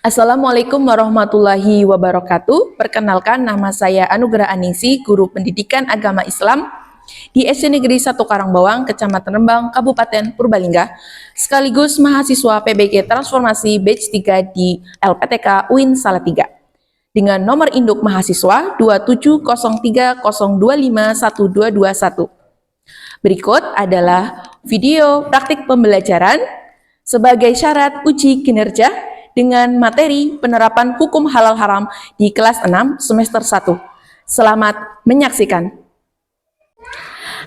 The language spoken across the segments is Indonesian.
Assalamualaikum warahmatullahi wabarakatuh. Perkenalkan, nama saya Anugerah Anisi, Guru Pendidikan Agama Islam di SD Negeri 1 Karangbawang, Kecamatan Rembang, Kabupaten Purbalingga, sekaligus mahasiswa PBG Transformasi Batch 3 di LPTK UIN Salatiga. Dengan nomor induk mahasiswa 2703025121. Berikut adalah video praktik pembelajaran sebagai syarat uji kinerja dengan materi penerapan hukum halal haram di kelas 6 semester 1. Selamat menyaksikan.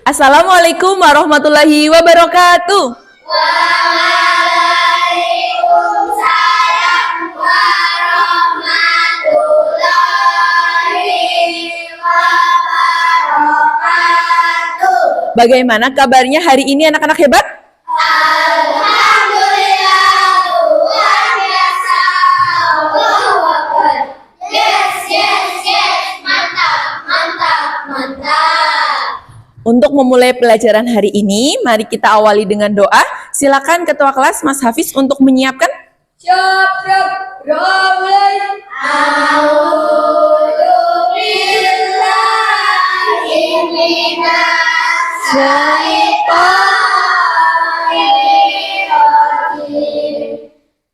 Assalamualaikum warahmatullahi wabarakatuh. Waalaikumsalam warahmatullahi wabarakatuh. Bagaimana kabarnya hari ini anak-anak hebat? Alhamdulillah, luar biasa. Allahu Akbar. Yes, mantap, mantap, mantap. Untuk memulai pelajaran hari ini, mari kita awali dengan doa. Silakan Ketua Kelas Mas Hafiz untuk menyiapkan. Siap, rolling. A'udzu billahi minas syaitonir rajim.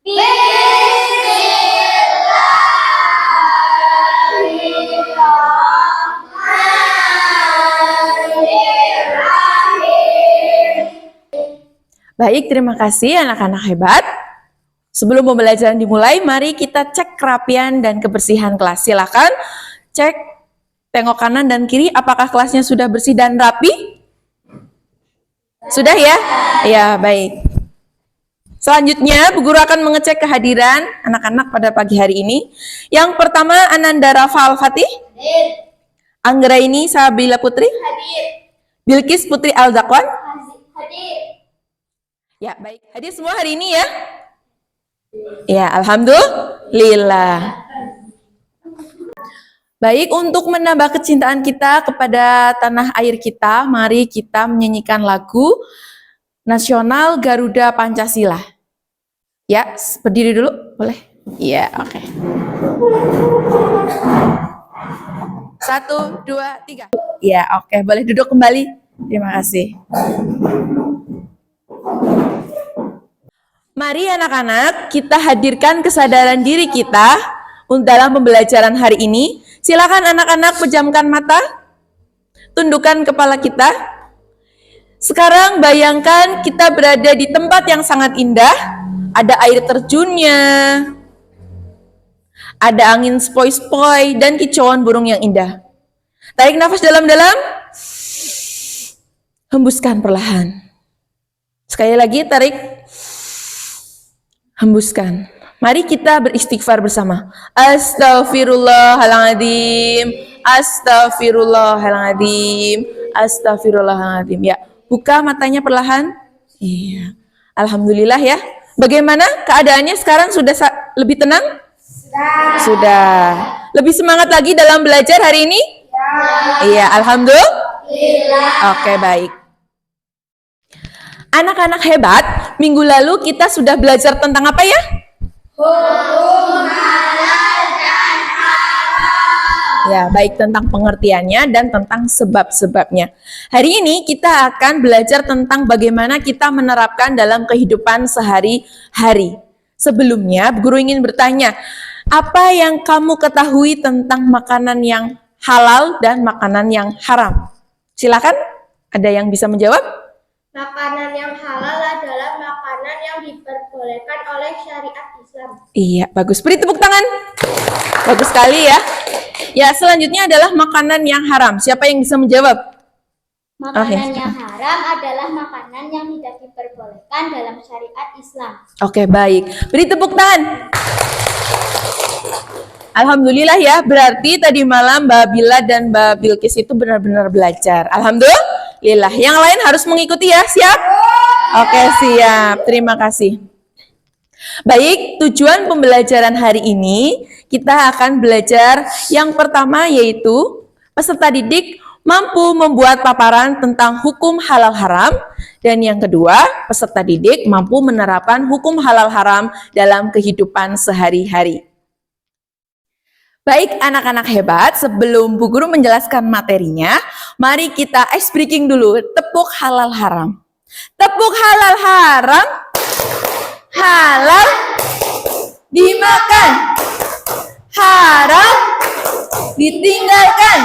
Bismillahirrahmanirrahim. Baik, terima kasih anak-anak hebat. Sebelum pembelajaran dimulai, mari kita cek kerapian dan kebersihan kelas. Silakan cek, tengok kanan dan kiri, apakah kelasnya sudah bersih dan rapi? Sudah ya? Ya, baik. Selanjutnya, Bu Guru akan mengecek kehadiran anak-anak pada pagi hari ini. Yang pertama, Ananda Rafa Al-Fatih, Hadir. Anggraini Sabila Putri, Hadir. Bilkis Putri Al-Zakwan. Hadir. Ya, baik. Hadir semua hari ini ya? Ya, alhamdulillah. Baik, untuk menambah kecintaan kita kepada tanah air kita, mari kita menyanyikan lagu Nasional Garuda Pancasila. Ya, berdiri dulu, boleh? Iya, oke. 1, 2, 3. Ya, oke, boleh duduk kembali. Terima kasih. Mari anak-anak, kita hadirkan kesadaran diri kita dalam pembelajaran hari ini. Silakan anak-anak pejamkan mata, tundukkan kepala kita. Sekarang bayangkan kita berada di tempat yang sangat indah, ada air terjunnya, ada angin sepoi-sepoi, dan kicauan burung yang indah. Tarik nafas dalam-dalam, hembuskan perlahan. Sekali lagi, tarik, hembuskan. Mari kita beristighfar bersama. Astaghfirullahaladzim. Astaghfirullahaladzim. Astaghfirullahaladzim. Ya, buka matanya perlahan. Iya. Alhamdulillah ya. Bagaimana keadaannya sekarang? Sudah lebih tenang? Sudah. Lebih semangat lagi dalam belajar hari ini? Iya, alhamdulillah. Oke, baik. Anak-anak hebat, minggu lalu kita sudah belajar tentang apa ya? Hukum halal dan haram. Ya, baik, tentang pengertiannya dan tentang sebab-sebabnya. Hari ini kita akan belajar tentang bagaimana kita menerapkan dalam kehidupan sehari-hari. Sebelumnya, Guru ingin bertanya, apa yang kamu ketahui tentang makanan yang halal dan makanan yang haram? Silakan, ada yang bisa menjawab? Makanan yang halal adalah makanan yang diperbolehkan oleh syariat Islam. Iya, bagus. Beri tepuk tangan. Bagus sekali ya. Ya, selanjutnya adalah makanan yang haram. Siapa yang bisa menjawab? Makanan yang haram adalah makanan yang tidak diperbolehkan dalam syariat Islam. Oke, baik. Beri tepuk tangan. Alhamdulillah ya, berarti tadi malam Mbak Bila dan Mbak Bilkis itu benar-benar belajar. Alhamdulillah. Yang lain harus mengikuti ya, siap? Oke, siap. Terima kasih. Baik, tujuan pembelajaran hari ini kita akan belajar yang pertama yaitu peserta didik mampu membuat paparan tentang hukum halal haram. Dan yang kedua, peserta didik mampu menerapkan hukum halal haram dalam kehidupan sehari-hari. Baik anak-anak hebat, sebelum Bu Guru menjelaskan materinya, mari kita ice breaking dulu, tepuk halal haram. Tepuk halal haram, halal dimakan, haram ditinggalkan,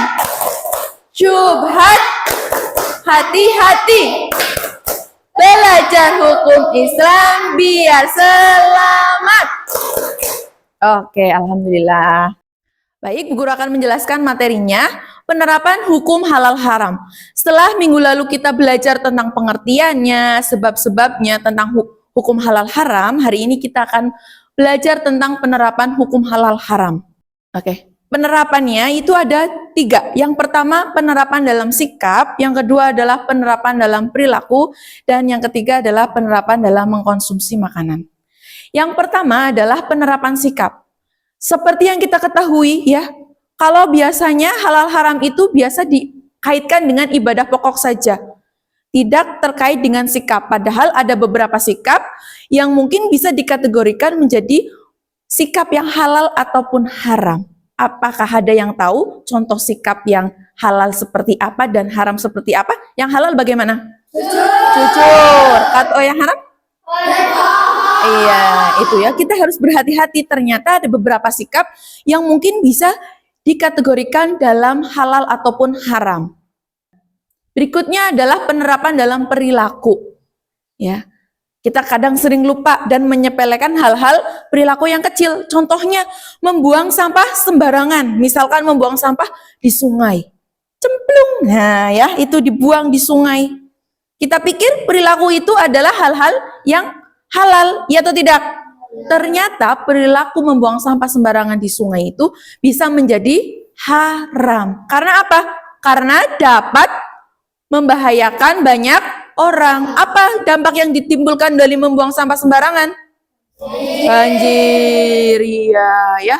syubhat hati-hati, belajar hukum Islam biar selamat. Oke, alhamdulillah. Baik, Bu Guru akan menjelaskan materinya, penerapan hukum halal haram. Setelah minggu lalu kita belajar tentang pengertiannya, sebab-sebabnya tentang hukum halal haram, hari ini kita akan belajar tentang penerapan hukum halal haram. Oke, penerapannya itu ada 3. Yang pertama, penerapan dalam sikap, yang kedua adalah penerapan dalam perilaku, dan yang ketiga adalah penerapan dalam mengkonsumsi makanan. Yang pertama adalah penerapan sikap. Seperti yang kita ketahui ya, kalau biasanya halal haram itu biasa dikaitkan dengan ibadah pokok saja. Tidak terkait dengan sikap, padahal ada beberapa sikap yang mungkin bisa dikategorikan menjadi sikap yang halal ataupun haram. Apakah ada yang tahu contoh sikap yang halal seperti apa dan haram seperti apa? Yang halal bagaimana? Jujur. Atau yang haram? Iya, itu ya. Kita harus berhati-hati. Ternyata ada beberapa sikap yang mungkin bisa dikategorikan dalam halal ataupun haram. Berikutnya adalah penerapan dalam perilaku. Ya. Kita kadang sering lupa dan menyepelekan hal-hal perilaku yang kecil. Contohnya membuang sampah sembarangan. Misalkan membuang sampah di sungai. Cemplung. Nah, ya, itu dibuang di sungai. Kita pikir perilaku itu adalah hal-hal yang halal, ya atau tidak? Ternyata perilaku membuang sampah sembarangan di sungai itu bisa menjadi haram. Karena apa? Karena dapat membahayakan banyak orang. Apa dampak yang ditimbulkan dari membuang sampah sembarangan? Banjir, iya ya.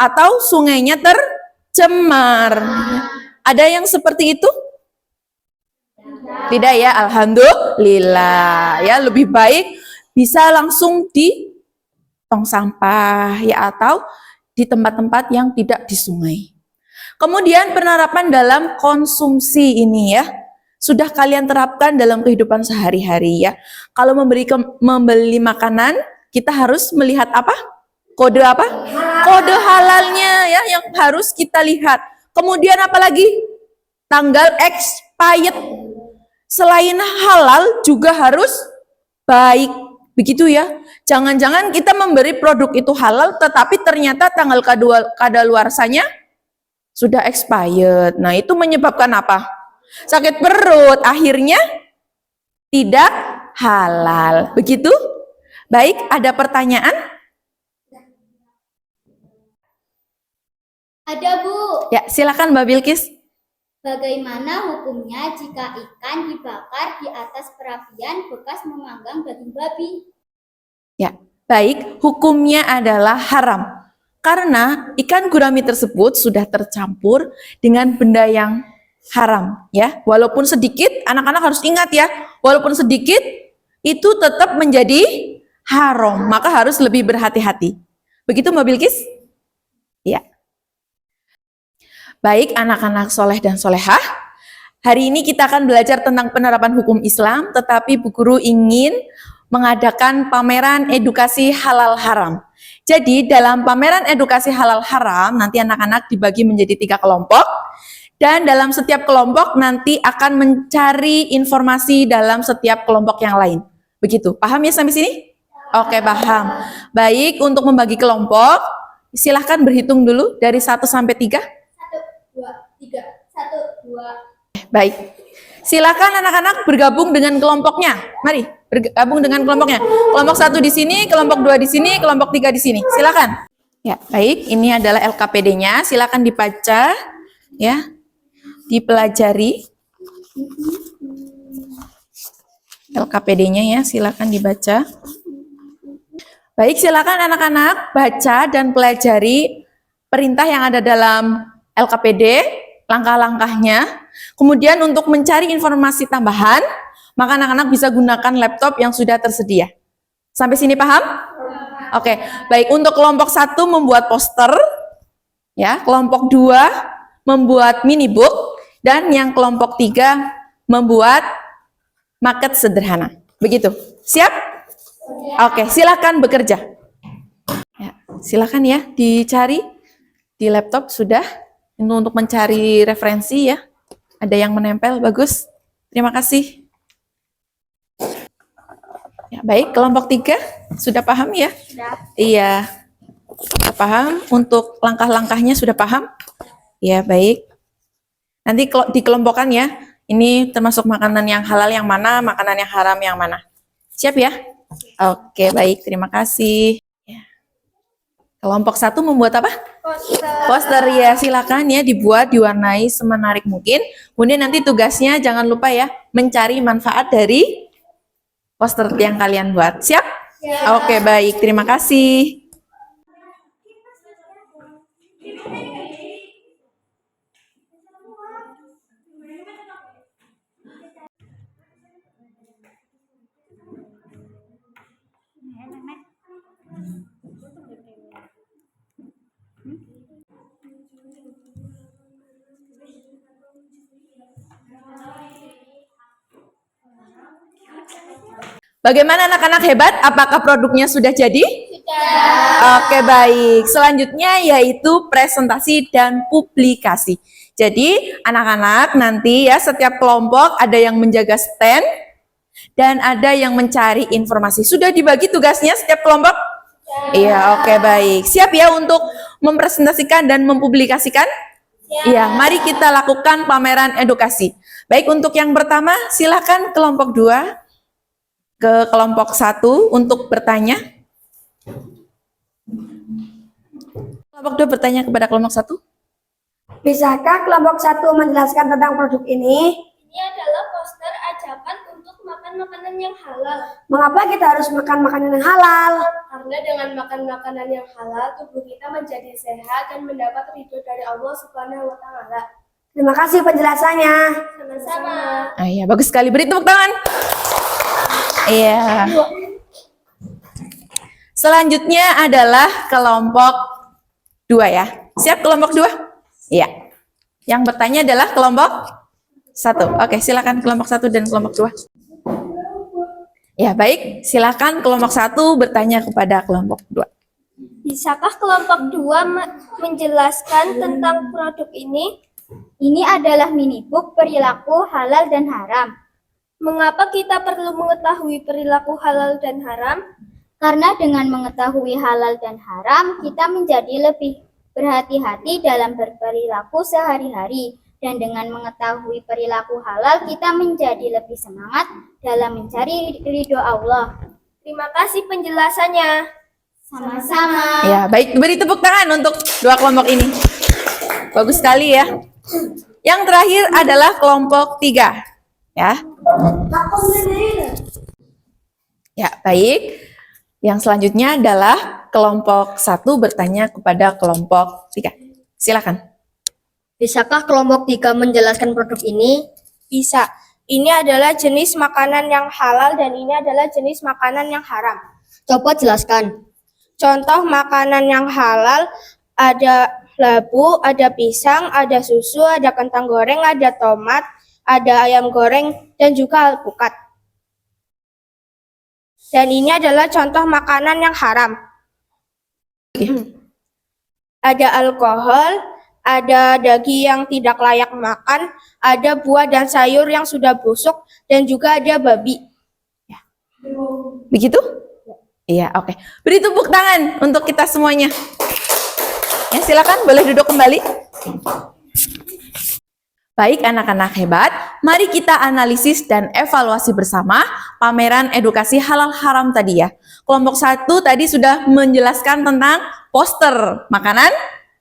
Atau sungainya tercemar. Ada yang seperti itu? Tidak ya, alhamdulillah. Ya, lebih baik bisa langsung di tong sampah ya atau di tempat-tempat yang tidak di sungai. Kemudian penerapan dalam konsumsi ini ya. Sudah kalian terapkan dalam kehidupan sehari-hari ya. Kalau membeli makanan, kita harus melihat apa? Kode apa? Kode halalnya ya yang harus kita lihat. Kemudian apalagi? Tanggal expired. Selain halal juga harus baik. Begitu ya. Jangan-jangan kita memberi produk itu halal tetapi ternyata tanggal kadaluarsanya sudah expired. Nah, itu menyebabkan apa? Sakit perut, akhirnya tidak halal. Begitu? Baik, ada pertanyaan? Ada, Bu. Ya, silakan Mbak Bilkis. Bagaimana hukumnya jika ikan dibakar di atas perapian bekas memanggang daging babi? Ya, baik, hukumnya adalah haram. Karena ikan gurami tersebut sudah tercampur dengan benda yang haram, ya. Walaupun sedikit, anak-anak harus ingat ya, walaupun sedikit itu tetap menjadi haram, maka harus lebih berhati-hati. Begitu Mbak Bilkis? Ya. Baik anak-anak soleh dan solehah, hari ini kita akan belajar tentang penerapan hukum Islam, tetapi Bu Guru ingin mengadakan pameran edukasi halal haram. Jadi dalam pameran edukasi halal haram, nanti anak-anak dibagi menjadi 3 kelompok, dan dalam setiap kelompok nanti akan mencari informasi dalam setiap kelompok yang lain. Begitu, paham ya sampai sini? Oke, paham. Baik, untuk membagi kelompok, silahkan berhitung dulu dari 1 sampai 3. 1, 2, 3. 1, 2. Baik. Silakan anak-anak bergabung dengan kelompoknya. Mari, bergabung dengan kelompoknya. Kelompok 1 di sini, kelompok 2 di sini, kelompok 3 di sini. Silakan. Ya, baik. Ini adalah LKPD-nya. Silakan dibaca, ya. Dipelajari. LKPD-nya ya, silakan dibaca. Baik, silakan anak-anak baca dan pelajari perintah yang ada dalam LKPD, langkah-langkahnya. Kemudian untuk mencari informasi tambahan, maka anak-anak bisa gunakan laptop yang sudah tersedia. Sampai sini paham? Oke, baik. Untuk kelompok 1 membuat poster, ya. Kelompok 2 membuat mini book, dan yang kelompok 3 membuat maket sederhana. Begitu. Siap? Oke, silakan bekerja. Ya, silakan ya dicari di laptop sudah untuk mencari referensi ya. Ada yang menempel, bagus. Terima kasih. Ya, baik, kelompok 3 sudah paham ya? Sudah. Iya. Sudah paham, untuk langkah-langkahnya sudah paham? Ya, baik. Nanti dikelompokkan ya. Ini termasuk makanan yang halal yang mana, makanan yang haram yang mana. Siap ya? Oke, baik. Terima kasih. Ya. Kelompok 1 membuat apa? Poster ya, silakan ya dibuat, diwarnai semenarik mungkin. Kemudian nanti tugasnya jangan lupa ya, mencari manfaat dari poster yang kalian buat. Siap? Ya. Oke, baik. Terima kasih. Bagaimana anak-anak hebat? Apakah produknya sudah jadi? Sudah. Oke, baik. Selanjutnya yaitu presentasi dan publikasi. Jadi, anak-anak nanti ya setiap kelompok ada yang menjaga stand dan ada yang mencari informasi. Sudah dibagi tugasnya setiap kelompok? Iya, oke, baik. Siap ya untuk mempresentasikan dan mempublikasikan? Iya, mari kita lakukan pameran edukasi. Baik, untuk yang pertama silakan kelompok 2 ke kelompok 1 untuk bertanya. Kelompok 2 bertanya kepada kelompok 1. Bisakah kelompok 1 menjelaskan tentang produk ini? Ini adalah poster ajakan untuk makan makanan yang halal. Mengapa kita harus makan makanan yang halal? Karena dengan makan makanan yang halal, tubuh kita menjadi sehat dan mendapat ridho dari Allah Subhanahu wa Ta'ala. Terima kasih penjelasannya. Sama-sama. Iya, bagus sekali. Beri tepuk tangan. Iya. Selanjutnya adalah kelompok 2 ya. Siap kelompok 2? Iya. Yang bertanya adalah kelompok 1. Oke, silakan kelompok 1 dan kelompok 2. Ya, baik. Silakan kelompok 1 bertanya kepada kelompok 2. Bisakah kelompok 2 menjelaskan tentang produk ini? Ini adalah mini book perilaku halal dan haram. Mengapa kita perlu mengetahui perilaku halal dan haram? Karena dengan mengetahui halal dan haram, kita menjadi lebih berhati-hati dalam berperilaku sehari-hari. Dan dengan mengetahui perilaku halal, kita menjadi lebih semangat dalam mencari ridho Allah. Terima kasih penjelasannya. Sama-sama. Ya, baik. Beri tepuk tangan untuk 2 kelompok ini. Bagus sekali ya. Yang terakhir adalah kelompok 3. Ya. Ya, baik. Yang selanjutnya adalah kelompok 1 bertanya kepada kelompok 3. Silakan. Bisakah kelompok 3 menjelaskan produk ini? Bisa. Ini adalah jenis makanan yang halal dan ini adalah jenis makanan yang haram. Coba jelaskan. Contoh makanan yang halal ada labu, ada pisang, ada susu, ada kentang goreng, ada tomat, ada ayam goreng, dan juga alpukat. Dan ini adalah contoh makanan yang haram. Ada alkohol, ada daging yang tidak layak makan, ada buah dan sayur yang sudah busuk, dan juga ada babi. Begitu? Iya, oke. Beri tepuk tangan untuk kita semuanya. Ya, silakan boleh duduk kembali. Baik anak-anak hebat, mari kita analisis dan evaluasi bersama pameran edukasi halal haram tadi ya. Kelompok 1 tadi sudah menjelaskan tentang poster makanan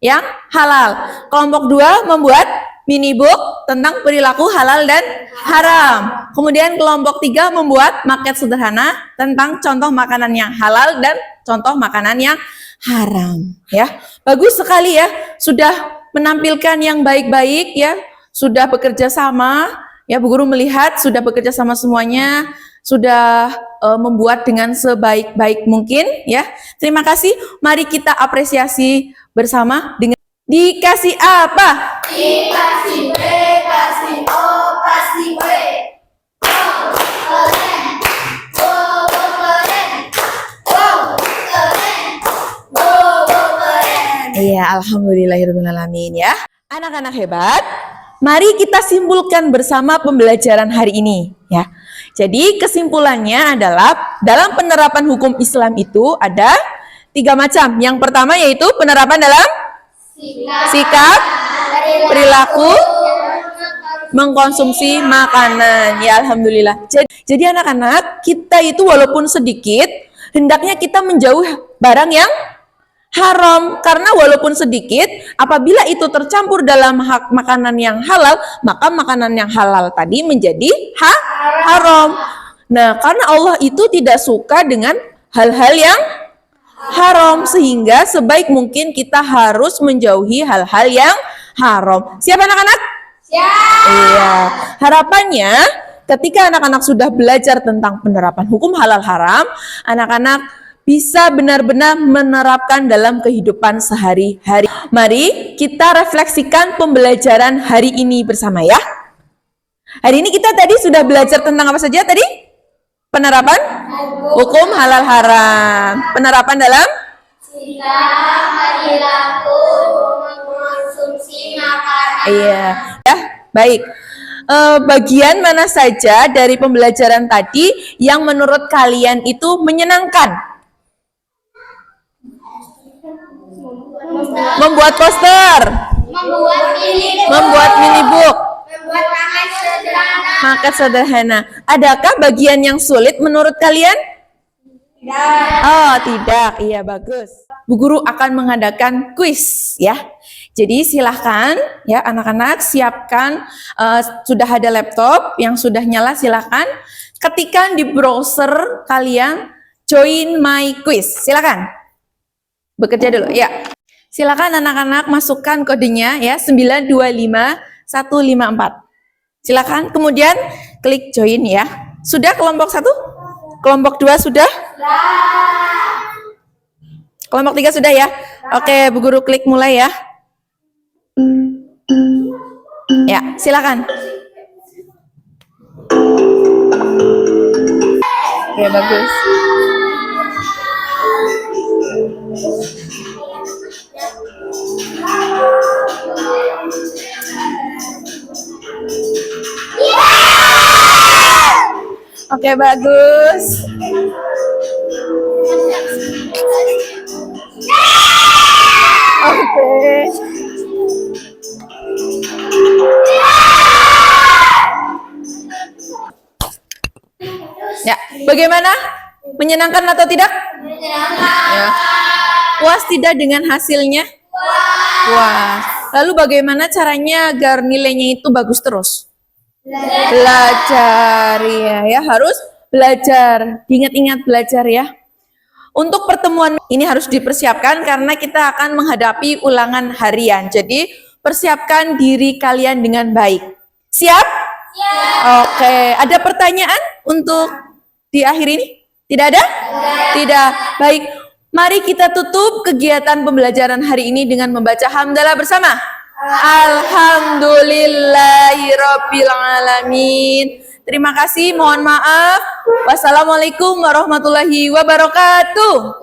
yang halal. Kelompok 2 membuat mini book tentang perilaku halal dan haram. Kemudian kelompok 3 membuat maket sederhana tentang contoh makanan yang halal dan contoh makanan yang haram. Ya, bagus sekali ya, sudah menampilkan yang baik-baik ya. sudah bekerja sama, ya Bu Guru melihat sudah bekerja sama semuanya, sudah membuat dengan sebaik-baik mungkin ya. Terima kasih. Mari kita apresiasi bersama dengan dikasih apa? Dikasih B, kasih O, kasih W. Wow, keren. Wow, keren. Wow, keren. Wow, keren. Iya, alhamdulillahirrahmanirrahim ya. Anak-anak hebat, mari kita simpulkan bersama pembelajaran hari ini ya. Jadi kesimpulannya adalah dalam penerapan hukum Islam itu ada 3 macam. Yang pertama yaitu penerapan dalam sikap, perilaku, mengkonsumsi makanan. Ya alhamdulillah. Jadi anak-anak, kita itu walaupun sedikit, hendaknya kita menjauh barang yang haram. Karena walaupun sedikit, apabila itu tercampur dalam makanan yang halal, maka makanan yang halal tadi menjadi haram. Nah, karena Allah itu tidak suka dengan hal-hal yang haram, sehingga sebaik mungkin kita harus menjauhi hal-hal yang haram. Siap anak-anak? Siap. Iya. Harapannya ketika anak-anak sudah belajar tentang penerapan hukum halal haram, anak-anak bisa benar-benar menerapkan dalam kehidupan sehari-hari. Mari kita refleksikan pembelajaran hari ini bersama ya. Hari ini kita tadi sudah belajar tentang apa saja tadi? Penerapan hukum halal haram. Penerapan dalam Sikap, perilaku, mengkonsumsi makanan. iya, ya, baik. Bagian mana saja dari pembelajaran tadi yang menurut kalian itu menyenangkan? Membuat poster, membuat mini book, Membuat makan sederhana. makan sederhana. Adakah bagian yang sulit menurut kalian? Oh, tidak. Iya, bagus. Bu Guru akan mengadakan kuis ya. Jadi silahkan ya anak-anak siapkan, sudah ada laptop yang sudah nyala, silahkan ketikkan di browser kalian join my quiz. Silahkan bekerja dulu ya. Silakan anak-anak masukkan kodenya ya 925154. Silakan kemudian klik join ya. Sudah kelompok 1? Kelompok 2 sudah? Kelompok 3 sudah ya? Oke, Bu Guru klik mulai ya. Ya, silakan. Oke, bagus. Oke, bagus. Oke. Ya, bagaimana? Menyenangkan atau tidak? Menyenangkan. Ya. Puas tidak dengan hasilnya? Puas. Lalu bagaimana caranya agar nilainya itu bagus terus? Belajar ya, harus belajar. Ingat-ingat belajar ya. Untuk pertemuan ini harus dipersiapkan karena kita akan menghadapi ulangan harian. Jadi persiapkan diri kalian dengan baik. Siap? Siap. Oke, ada pertanyaan untuk di akhir ini? Tidak ada? Tidak. Baik, mari kita tutup kegiatan pembelajaran hari ini dengan membaca hamdalah bersama. Alhamdulillahirabbil alamin. Terima kasih, mohon maaf. Wassalamualaikum warahmatullahi wabarakatuh.